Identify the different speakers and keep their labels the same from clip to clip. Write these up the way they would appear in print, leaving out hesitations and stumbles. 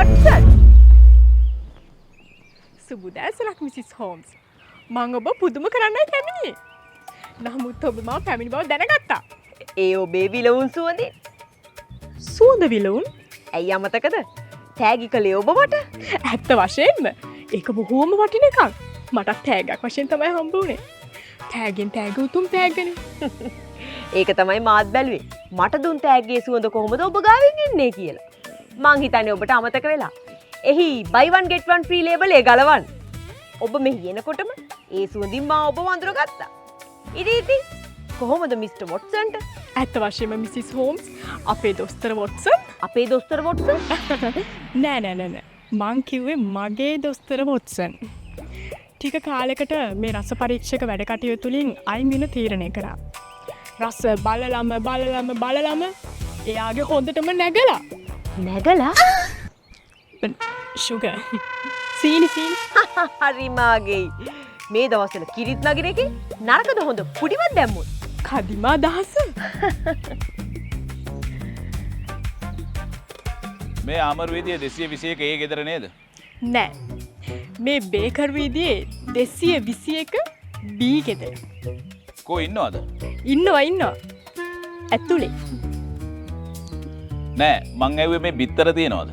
Speaker 1: Watson. සුබුදෑසනක් Mrs Holmes. මං ඔබ පුදුම කරන්නයි කැමිනියේ. නමුත් ඔබ මා පැමිණි බව දැනගත්තා.
Speaker 2: ඒ ඔබේ විලවුන් සුවඳින්.
Speaker 1: සුවඳ විලවුන්?
Speaker 2: ඇයි අමතකද? තෑගි කළේ ඔබ මට.
Speaker 1: ඇත්ත වශයෙන්ම ඒක බොහෝම වටින එකක්. මටත් තෑගයක් වශයෙන් තමයි හම්බ වුණේ. තෑගෙන් තෑග උතුම් තෑග්ගනේ.
Speaker 2: ඒක තමයි මාත් බැලුවේ. මට දුන් තෑග්ගේ සුවඳ කොහොමද ඔබ ගාවින් එන්නේ කියලා. මං හිතන්නේ ඔබට අමතක වෙලා. එහි buy one get one free label එක ගලවන්න. ඔබ මෙහි එනකොටම ඒ සුවඳින් මා ඔබ වඳුරගත්තා. ඉතින් කොහොමද මිස්ටර් වොට්සන්ට?
Speaker 1: ඇත්ත වශයෙන්ම මිසිස් හෝම්ස් අපේ දොස්තර වොට්සන්.
Speaker 2: අපේ දොස්තර වොට්සන්?
Speaker 1: නෑ. මං කිව්වේ මගේ දොස්තර වොට්සන්. ටික කාලෙකට මේ රස පරීක්ෂක වැඩ කටයුතු තුලින් අයින් වෙන තීරණය කරා. රස බලලම එයාගේ හොඳටම නැගලා.
Speaker 2: නැගලා?
Speaker 1: සුගර්. සීනි.
Speaker 2: හරි මාගේ. මේ දවස්වල කිරිත් නගින එකේ නරකද හොඳ පුඩිවත් දැම්මොත්.
Speaker 1: කදිමා දහස.
Speaker 3: මේ අමරු විදිය 221 ඒ ගෙදර නේද?
Speaker 1: නෑ. මේ බේකර් වීදියේ 221 B ගෙදර.
Speaker 3: කෝ ඉන්නවද?
Speaker 1: ඉන්නවා. ඇතුලේ.
Speaker 3: නෑ මං ඇහුවේ මේ බිත්තර තියනවද?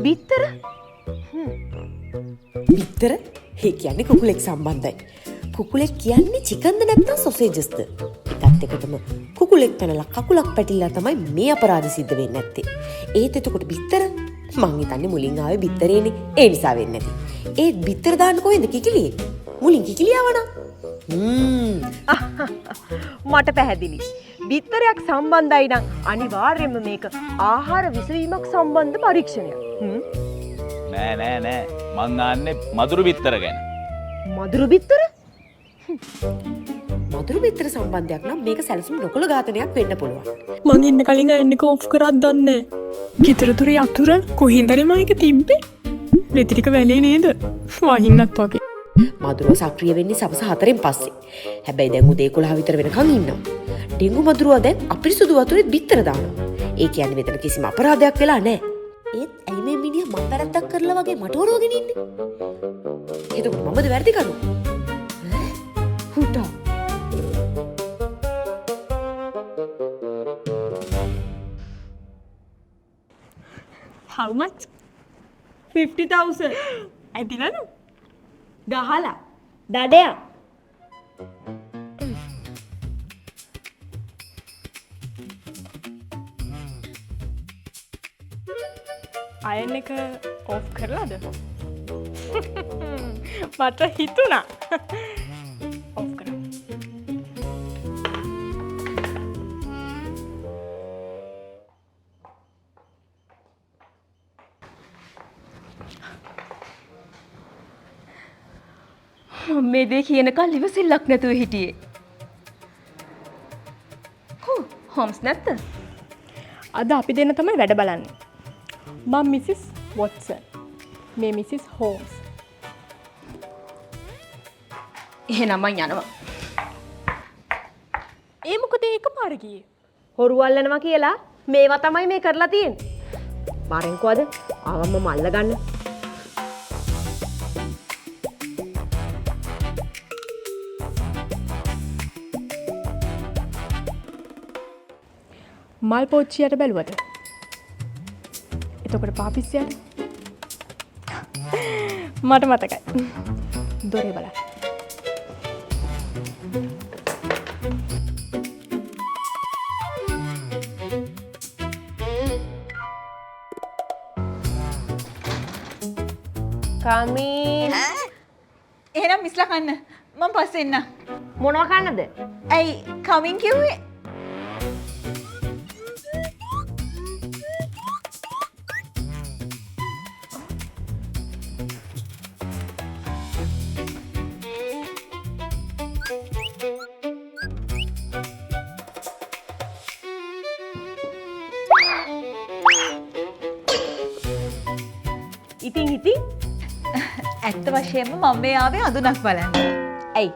Speaker 2: බිත්තර?
Speaker 4: බිත්තර? ඒ කියන්නේ කුකුලෙක් සම්බන්ධයි. කුකුලෙක් කියන්නේ චිකන්ද නැත්නම් සොසේජස්ද? ඒකත් එකටම කුකුලෙක් පැනලා කකුලක් පැටිලා තමයි මේ අපරාධ සිද්ධ වෙන්නේ නැත්තේ. ඒත් එතකොට බිත්තර මං හිතන්නේ මුලින් ආවේ බිත්තරේනේ. ඒ නිසා වෙන්නේ නැති. ඒත් බිත්තර දාන්න කොහෙන්ද කිකිලියේ? මුලින් කිකිලියවනා.
Speaker 2: මට පැහැදිලි. බිත්තරයක් සම්බන්ධයි නම් අනිවාර්යයෙන්ම මේක ආහාර විසවීමක් සම්බන්ධ පරීක්ෂණයක්.
Speaker 3: නෑ. මං ආන්නේ මදුරු බිත්තර ගැන.
Speaker 2: මදුරු බිත්තර?
Speaker 4: මధుර බිත්තර සම්බන්ධයක් නම් මේක සැලසුම් නොකළ ඝාතනයක් වෙන්න පුළුවන්.
Speaker 1: මං ඉන්න කලින් එන්නක ඔෆ් කරත් දන්නේ. ගෙදර තුරේ අතුර කොහින්දරි මයික තිබ්බේ? රෙදි ටික වැලේ නේද? වහින්නත් වගේ.
Speaker 4: මధుරව සක්‍රිය වෙන්නේ සවස් 4න් පස්සේ. හැබැයි දැන් උදේ 11 විතර වෙනකන් ඉන්නවා. ඩෙන්ගු මధుරව දැන් අපිරිසුදු වතුරේ බිත්තර දානවා. ඒ කියන්නේ මෙතන කිසිම අපරාධයක් වෙලා නැහැ. ඒත් ඇයි මේ මිනිහා මම වැරද්දක් කරලා වගේ මට හොරවගෙන ඉන්නේ? එතකොට මමද වැරදි කරුවා? හුටා.
Speaker 1: How much? 50,000. ඇතිලද?
Speaker 2: ගහලා දඩයක්.
Speaker 1: අයන් එක ඔෆ් කරලාද? මට හිතුණා. ඔෆ් කරා.
Speaker 2: මේ දේ කියනකල් ඉවසිල්ලක් නැතුව හිටියේ. හොම්ස් නැත්ද?
Speaker 1: අද අපි දෙන්න තමයි වැඩ බලන්නේ. මම මිසිස් වොට්සන්. මේ මිසිස් හෝම්ස්.
Speaker 2: එහෙනම් මං යනවා.
Speaker 1: ඒ මොකද එකපාර ගියේ?
Speaker 2: හොරු අල්ලනවා කියලා මේවා තමයි මේ කරලා තියෙන්නේ. මාරෙන්කෝ අද ආවම මල්ල ගන්න.
Speaker 1: මල් පෝච්චියට බැලුවද? එතකොට පාපිස්සියට? මට මතකයි. දොරේ බලන්න.
Speaker 2: කමින්.
Speaker 5: එහෙනම් මිස්ලා කන්න. මම පස්සේ එන්න.
Speaker 2: මොනවා කන්නද?
Speaker 5: ඇයි කමින් කිව්වේ?
Speaker 2: ඉතින්
Speaker 5: ඇත්ත වශයෙන්ම මම මේ ආවේ අඳුනක් බලන්න.
Speaker 2: ඇයි?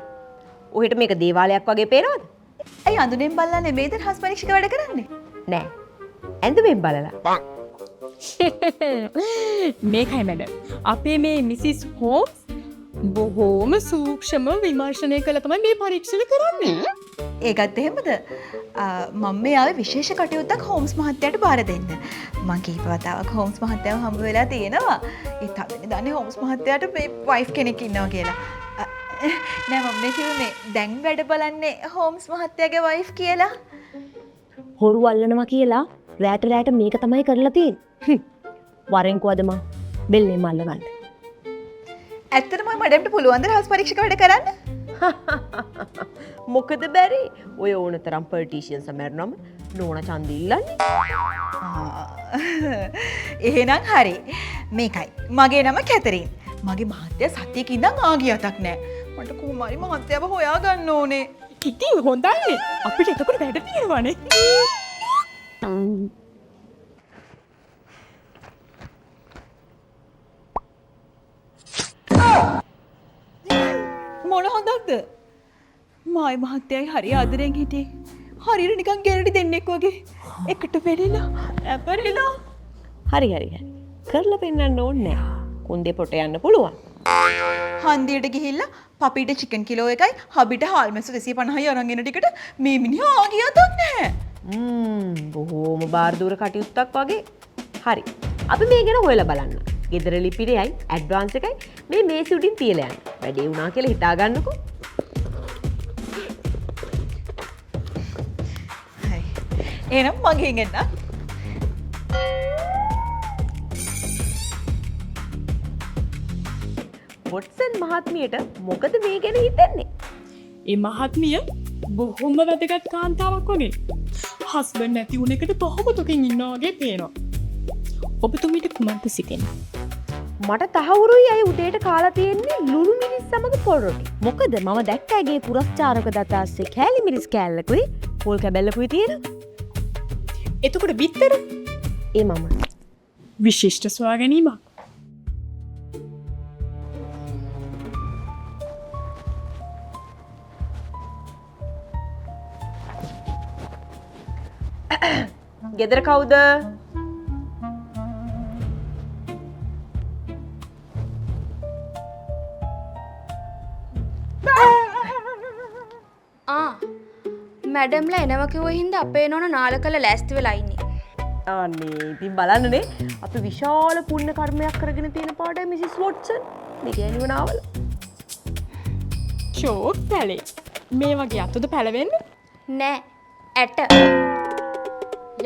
Speaker 2: ඔහෙට මේක දේවාලයක් වගේ පේනවද?
Speaker 5: ඇයි අඳුනෙන් බලලා නෙමෙයිද රස පරීක්ෂක වැඩ කරන්නේ?
Speaker 2: නෑ. ඇඳුමෙන් බලලා.
Speaker 1: මේකයි මැඩ අපේ මේ මිසිස් හෝස් බොහෝම සූක්ෂම විමර්ශනය කළ තමයි මේ පරීක්ෂණ කරන්නේ.
Speaker 5: ඒකත් එහෙමද? මම මේ ආවේ විශේෂ කටයුත්තක් හෝම්ස් මහත්තයාට බාර දෙන්න. මං කීප වතාවක් හෝම්ස් මහත්තයාව හම්බ වෙලා තියෙනවා. ඒත් හදන්නේ දන්නේ හෝම්ස් මහත්තයාට මේ වයිෆ් කෙනෙක් ඉන්නවා කියලා. නෑ මම මේ කිව්වේ මේ දැන් වැඩ බලන්නේ හෝම්ස් මහත්තයාගේ වයිෆ් කියලා.
Speaker 2: හොරු අල්ලනවා කියලා රෑට මේක තමයි කරලා තියෙන්නේ. වරෙන්කෝද මං බෙල්ලේ මල්ල ගන්න.
Speaker 5: ඇත්තටම මඩම්ට පුළුවන් ද රහස් පරීක්ෂක වැඩ කරන්න?
Speaker 2: මොකද බැරි ඔය ඕන තරම් පර්ටිෂියන් සමරනම නෝන චන්ද ඉල්ලන්නේ.
Speaker 5: එහෙනම් හරි. මේකයි. මගේ නම කැතරින්. මගේ මහත්තයා සතියක ඉඳන් ආගිය අතක් නෑ. මට කුමාරි මහත්තයාව හොයා ගන්න ඕනේ.
Speaker 1: ඉතින් හොඳයි අපිට එතකොට වැඩ තියෙනවානේ.
Speaker 5: මොන හොඳක්ද? මායි මහත්තයයි හරි ආදරෙන් හිටියේ. හරියට නිකන් ගෙරඩි දෙන්නෙක් වගේ. එකට වෙලිලා ඇපරිලා.
Speaker 2: හරි. කරලා පෙන්නන්න ඕනේ නෑ. කුන්දේ පොට යන්න පුළුවන්.
Speaker 5: හන්දියට ගිහිල්ලා පපිට චිකන් කිලෝ එකයි හබිට හාල්මැස්සු 250යි අරන් එන ටිකට මේ මිනිහා ආගිය අතක් නැහැ.
Speaker 2: බොහෝම බාරදූර කටයුත්තක් වගේ. හරි. අපි මේ ගැන හොයලා බලන්න. ගෙදර ලිපිරයයි ඇඩ්වාන්ස් එකයි මේ මේසෙ උඩින් තියලා යන්න. වැඩේ වුණා කියලා හිතා ගන්නකෝ.
Speaker 5: හරි. එහෙනම් මගෙන් එන්න.
Speaker 2: වොට්සන් මහත්මියට මොකද මේ ගැන හිතන්නේ?
Speaker 1: ඒ මහත්මිය බොහොම වැදගත් කාන්තාවක් වගේ. හස්බන්ඩ් නැති වුණ එකට බොහොම දුකින් ඉන්නා වගේ පේනවා. ඔබතුමීට කුමන්ත සිතෙන්නේ?
Speaker 2: මට තහවුරුයි අය උදේට කාලා තියෙන්නේ ලුණු මිරිස් සමග පොල් රොටි. මොකද මම දැක්ක ඇගේ පුරස්චාරක දතාස්සේ කෑලි මිරිස් කෑල්ලකුයි පොල් කැබැල්ලකුයි තියෙන.
Speaker 1: එතකොට බිත්තර
Speaker 2: ඒ මම
Speaker 1: විශිෂ්ට සොයා ගැනීමක්.
Speaker 2: ගෙදර කවුද?
Speaker 6: මැඩම්ලා එනවා කිව්ව හින්දා අපේ නෝන නාල කළ ලෑස්ති වෙලා ඉන්නේ.
Speaker 2: අනේ ඉතින් බලන්නනේ අපි විශාල පුණ්‍ය කර්මයක් කරගෙන තියෙන පාඩයි මිසිස් වොට්සන්. මේ ගෑණිව නාවල.
Speaker 1: ෂෝක් පැලේ. මේ වගේ අතද පැලවෙන්නේ?
Speaker 6: නෑ ඇට.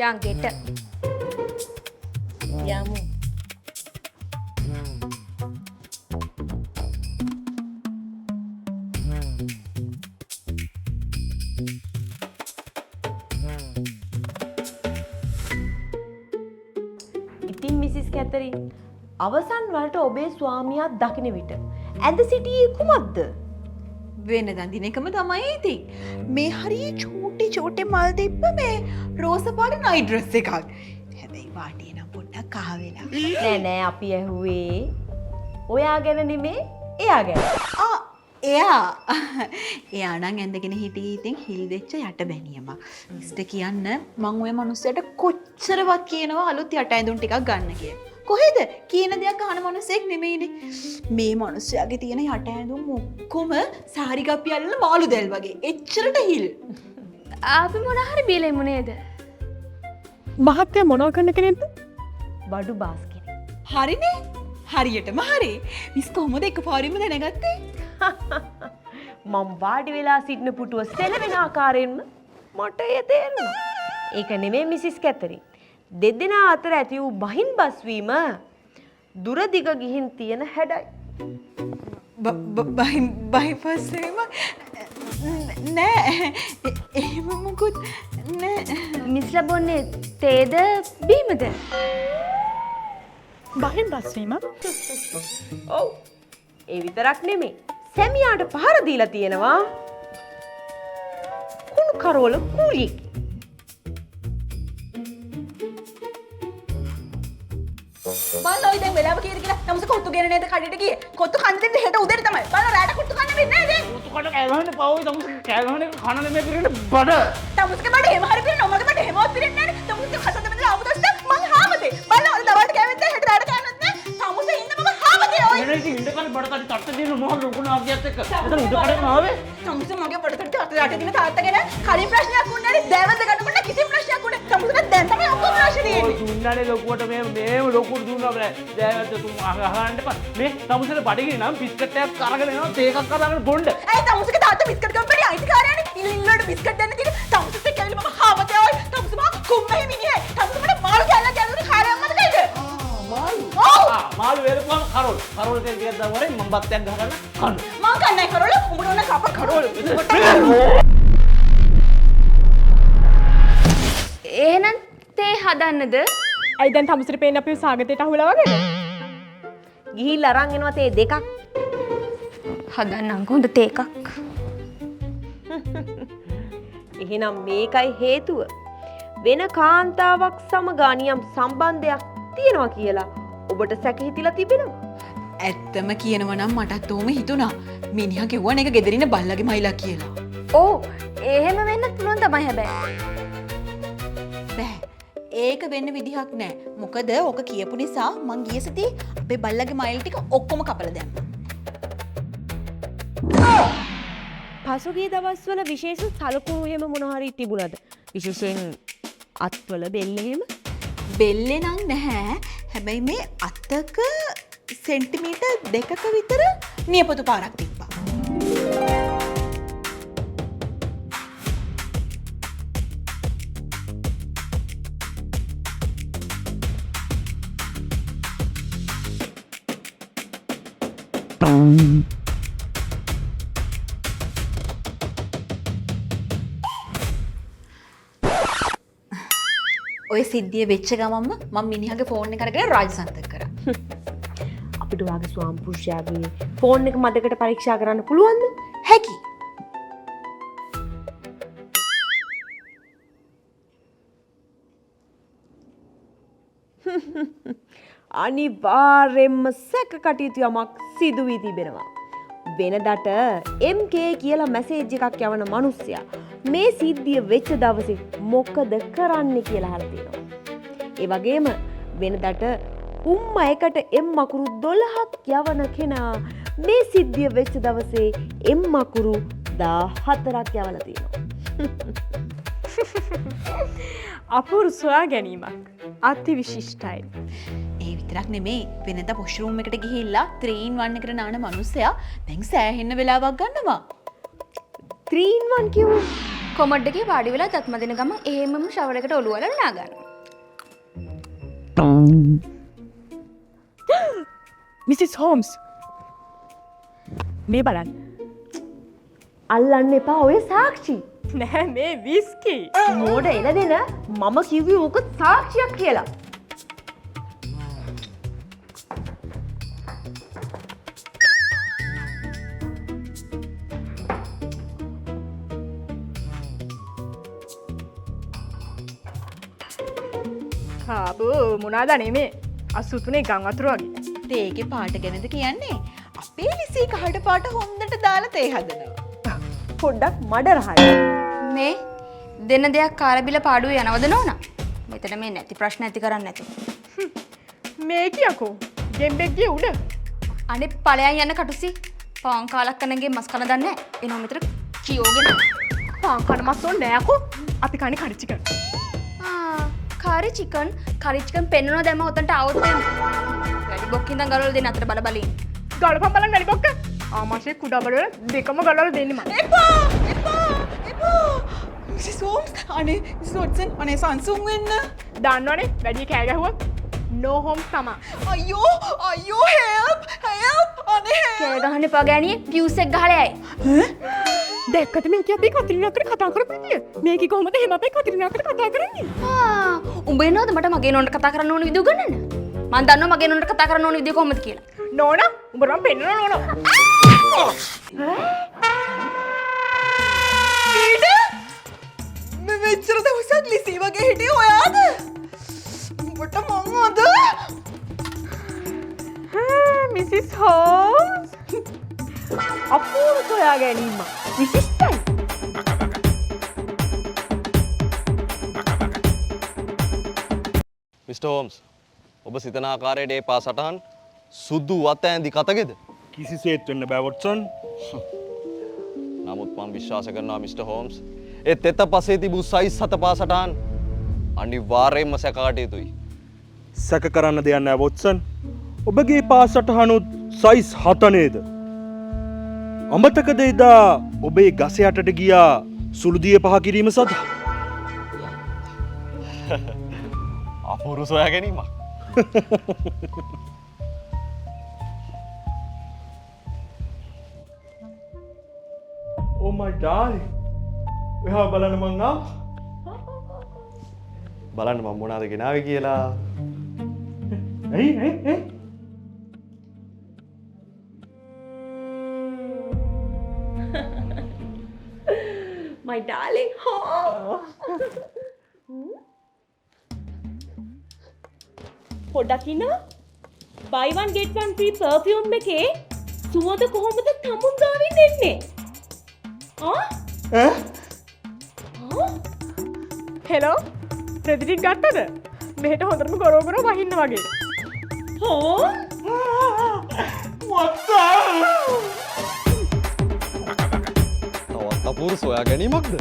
Speaker 6: යන් ගෙට.
Speaker 2: යමු. ඉතින් මිසිස් කැතරින් අවසන් වලට ඔබේ ස්වාමියා දකින විට ඇඳ සිටියේ කුමක්ද?
Speaker 5: වෙනදන් දින එකම තමයි ඉතින්. මේ හරිය චූටි මල් දෙප්ප මේ රෝස පාට නයිට් ඩ්‍රෙස් එකක්. හැබැයි වාටිය නම් පොඩ්ඩක් කහ වෙලා.
Speaker 2: නෑ අපි ඇහුවේ ඔයා ගැන නෙමේ එයා ගැන.
Speaker 5: එයා නම් ඇඳගෙන හිටියේ ඉතින් හිල් දෙච්ච යට බැනියමක්. මිස්ටර් කියන්න මං ඔය මනුස්සයට කොච්චරවත් කියනවා අලුත් යට ඇඳුම් ටිකක් ගන්න කියලා. කොහෙද? කියන දෙයක් අහන මනුස්සෙක් නෙමෙයිනේ. මේ මනුස්සයාගේ තියෙන යට ඇඳුම් ඔක්කොම සාරි කප්පිය අල්ලන මාළු දැල් වගේ. එච්චරට හිල්.
Speaker 6: අපි මොන හරි බීලෙමු නේද?
Speaker 1: මහත්තයා මොනව කරන කෙනෙක්ද?
Speaker 2: බඩු බාස් කෙනෙක්.
Speaker 5: හරිනේ. හරියටම හරි. මිස් කොහොමද එකපාරින්ම දැනගත්තේ?
Speaker 2: මම වාඩි වෙලා සිටින පුටුව සෙලවෙන ආකාරයෙන්ම මට එය තේරුණා. ඒක නෙමෙයි මිසිස් කැතරින්. දෙදෙනා අතර ඇති වූ බහින් බස්වීම දුරදිග ගිහින් තියෙන හැඩයි.
Speaker 5: බයිපස්සේම නෑ. එහෙම මොකුත් නෑ.
Speaker 6: මිස්ලා බොන්නේ තේද බීමද?
Speaker 1: බහින් බස්වීම?
Speaker 2: ඔව්. ඒ විතරක් නෙමෙයි. සැමියාට පහර දීලා තියෙනවා. කුණු කරවල කූලියෙක්.
Speaker 5: බලන්න ඔය දැන් වෙලාව කීයද කියලා නමුස කොත්තු ගෙන නේද කඩේට ගියේ. කොත්තු කන්න දෙන්න හෙට උදේට තමයි. බලන්න රැට කොත්තු කන්න වෙන්නේ නේද?
Speaker 3: කොත්තු කට කෑවහනේ පවෝයි තමුස් කෑවහනේ කන නෙමෙයි පිරෙන්න බඩ.
Speaker 5: තමුස්ගේ බඩ එහෙම හරි පිරෙනවා. මගේ බඩ එහෙමවත් පිරෙන්නේ නැහැ නේ. තමුස්ගේ හසඳ මෙතන ආපු දවසට මං හාමදේ. බලන්න ඔය දවල්ට
Speaker 3: තට්ට දින මොහොත ලොකු නාගියත් එක්ක. එතන උඩකඩම ආවේ.
Speaker 5: තමුස මගේ පොඩකට අත යට දින තාත්තගෙන කලින් ප්‍රශ්නයක් වුණා නේ දැවද ගන්නකොට කිසිම ප්‍රශ්නයක් වුණේ තමුසට දැන් තමයි ඔක්කොම ප්‍රශ්න
Speaker 3: ඔය
Speaker 5: තියෙන්නේ.
Speaker 3: දුන්නානේ ලොකුවට මේම ලොකුට දුන්නා බෑ. දැන් තුන් අහන්න එපා. මේ තමුසට බඩගිනි නම් බිස්කට් එකක් අරගෙන එනවා තේ එකක් අරගෙන බොන්න.
Speaker 5: ඇයි තමුසගේ තාත්තා බිස්කට් කම්පැනි අයිතිකාරයනේ. ඉල්ලට බිස්කට් දෙන්න තියෙන තමුසත් එක්ක ඇවිල්ලා මම හාවතේ ආයි තමුස මම කුම්මේ මිනිහේ. තමුස මට මාළු කැල්ලක් ගැලුනේ කාර්යයක් මතකයිද? මාළු. ඔව්.
Speaker 3: මාළු වේලපුවාම කරෝල්. කරෝල් තෙල් ටිකක් දාවරේ මම බත්තයක් ගහගන්න කන්න.
Speaker 5: මං කන්නේ කරෝල උඹට ඕන කප කරෝල.
Speaker 6: එහෙනම් තේ හදන්නද?
Speaker 1: ඇයි දැන් තමුසට පේන්නේ අපි සාගතයට අහුලා වගේද?
Speaker 2: ගිහිල්ලා අරන් එනවා තේ දෙකක්.
Speaker 6: හදන්නම් හොඳ තේ එකක්.
Speaker 2: එහෙනම් මේකයි හේතුව. වෙන කාන්තාවක් සමග අනියම් සම්බන්ධයක් තියෙනවා කියලා ඔබට සැක හිතිලා තිබෙනවා.
Speaker 5: ඇත්තම කියනවා නම් මටත් ඕම හිතුණා. මිනිහා කිව්වනේ ඒක ගෙදරින් බල්ලගේ මයිලා කියලා.
Speaker 6: ඕ එහෙම වෙන්නත් පුළුවන් තමයි හැබැයි.
Speaker 5: බෑ. ඒක වෙන්න විදිහක් නෑ. මොකද ඕක කියපු නිසා මං ගිය සතියේ අපේ බල්ලගේ මයිල් ටික ඔක්කොම කපලා දැම්මා.
Speaker 2: පසුගිය දවස්වල විශේෂ සලකුණු එහෙම මොන හරි තිබුණාද? විශේෂයෙන් අත්වල බෙල්ල එහෙම?
Speaker 5: බෙල්ලේ නම් නැහැ. හැබැයි මේ අතක සෙන්ටිමීටර් 2ක විතර නියපොතු පාරක් තිබ්බා. ඔය සිද්ධිය වෙච්ච ගමන්ම මම මිනිහාගේ ෆෝන් එක අරගෙන රාජසන්තක කරා.
Speaker 2: අපිට වාගේ ස්වාම පුරුෂයාගේ ෆෝන් එක මදකට පරීක්ෂා කරන්න පුළුවන්ද?
Speaker 5: හැකි.
Speaker 2: අනිවාර්යෙන්ම සැක කටයුතු යමක් සිදු වී තිබෙනවා. වෙනදට MK කියලා මැසේජ් එකක් යවන මිනිස්සයා මේ සිද්ධිය වෙච්ච දවසේ මොකද කරන්නේ කියලා අහලා තියෙනවා. ඒ වගේම වෙනදට උම්ම එකට M අකුරු 12ක් යවන කෙනා මේ සිද්ධිය වෙච්ච දවසේ M අකුරු 14ක් යවලා තියෙනවා.
Speaker 1: අපූරු සොයා ගැනීමක්. අති විශිෂ්ටයි.
Speaker 5: ඒ විතරක් නෙමේ වෙනදා පොෂ් රූම් එකට ගිහිල්ලා 3-in-1 එකට නාන මිනිස්සයා දැන් සෑහෙන්න වෙලාවක් ගන්නවා.
Speaker 2: 3-in-1 කිව්වොත්
Speaker 6: කොමඩ් එකේ වාඩි වෙලා දත් මදින ගමන් එහෙමම ෂවර් එකට ඔළුව වල නා ගන්නවා.
Speaker 1: මිසිස් හෝම්ස් මේ බලන්න.
Speaker 2: අල්ලන්න එපා ඔය සාක්ෂි.
Speaker 1: නෑ මේ විස්කි.
Speaker 2: මෝඩ එළදෙන මම කිව්වේ ඕක සාක්ෂියක් කියලා.
Speaker 1: කාබෝ මොනාද නෙමේ 83 ගම් වතුර වගේ.
Speaker 5: තේගේ පාට ගැනද කියන්නේ? අපේ ලිසී කහට පාට හොඳට දාලා තේ හදනවා.
Speaker 2: පොඩ්ඩක් මඩ රහයි.
Speaker 6: මේ දෙන දෙයක් කාලබිල පාඩුවේ යනවද නෝනා? මෙතන මේ නැති ප්‍රශ්න ඇති කරන්නේ නැති.
Speaker 1: මේ කියකෝ ගෙම්බෙක්ගේ උඩ.
Speaker 6: අනේ ඵලයන් යන කටුසි. පාන් කාලක් කනගේ මස් කන දන්නේ නැහැ. එනවා මෙතන කියෝගෙන.
Speaker 1: පාන් කන මස් ඕනේ නෑකෝ. අපි කන්නේ කරි චිකන්.
Speaker 6: කාරි චිකන් පෙන්වනවා දැම්ම ඔතනට આવොත් එන්න. වැඩි බොක්කින් ඉඳන් ගලවලා දෙන්න අතට බල බලින්.
Speaker 1: ගලපම් බලන්න වැඩි බොක්ක. ආමාශේ කුඩා බඩවල දෙකම ගලවලා දෙන්නේ මම.
Speaker 5: එපා! මිසිස් හෝම්ස් අනේ මිසිස් වොට්සන් අනේ සංසුන් වෙන්න.
Speaker 1: දන්නවනේ වැඩි කෑ ගැහුවොත් නෝ හෝම්ස් තමා.
Speaker 5: අයියෝ හෙල්ප් අනේ
Speaker 6: කෑ ගහන්න එපා ගෑණියේ ෆියුස් එක ගහලා යයි.
Speaker 1: දැක්කද මේ කිය අපි කතරිනාකට කතා කරපු විදිය? මේක කොහොමද එහෙම අපේ කතරිනාකට කතා කරන්නේ?
Speaker 6: උඹ එනවද මට මගේ නෝනට කතා කරන්න ඕන විදිය උගන්නන්න? මම දන්නවා මගේ නෝනට කතා කරන්න ඕන විදිය කොහොමද කියලා.
Speaker 1: නෝනා උඹ නම් පෙන්නන නෝනා.
Speaker 5: මෙච්චර දවසක් ලිසී වගේ හිටියේ ඔයාද? උඹට මං අද
Speaker 2: මිසිස් හෝම්ස් අපූර්ව සොයා ගැනීම විශිෂ්ටයි.
Speaker 7: මිස්ටර් හෝම්ස් ඔබ සිතන ආකාරයට ඒ පා සටහන් සුදු වත ඇඳි කතගෙද? කිසිසේත් වෙන්න බෑ වොට්සන්.
Speaker 8: නමුත් මම විශ්වාස කරනවා මිස්ටර් හෝම්ස්. ඒ තෙත පසේ තිබූ සයිස් 7 පාසටහන් අනිවාර්යයෙන්ම සැකකට යුතුයි.
Speaker 7: සැක කරන්න දෙයක් නෑ වොට්සන්. ඔබගේ පාසටහනුත් සයිස් 7 නේද? අමතකද එදා ඔබේ ගස යටට ගියා සුළුදිය පහ කිරීම සඳහා?
Speaker 8: අපූරු සොයා ගැනීමක්.
Speaker 7: Oh my darling. ඔයා බලන්න මං ආවා.
Speaker 8: බලන්න මම මොනවද ගෙනාවේ කියලා.
Speaker 7: ඇයි
Speaker 2: My darling. පොඩක් ඉන්න. buy one get one free perfume එකේ සුවඳ කොහොමද තමුන් ගාවින් දෙන්නේ?
Speaker 1: හෙලෝ ප්‍රෙදිටික් ගත්තද මෙහෙට හොඳටම ගොරෝගොර වහින්න වගේ
Speaker 8: තවත් අපූරු සොයා ගැනීමක්ද?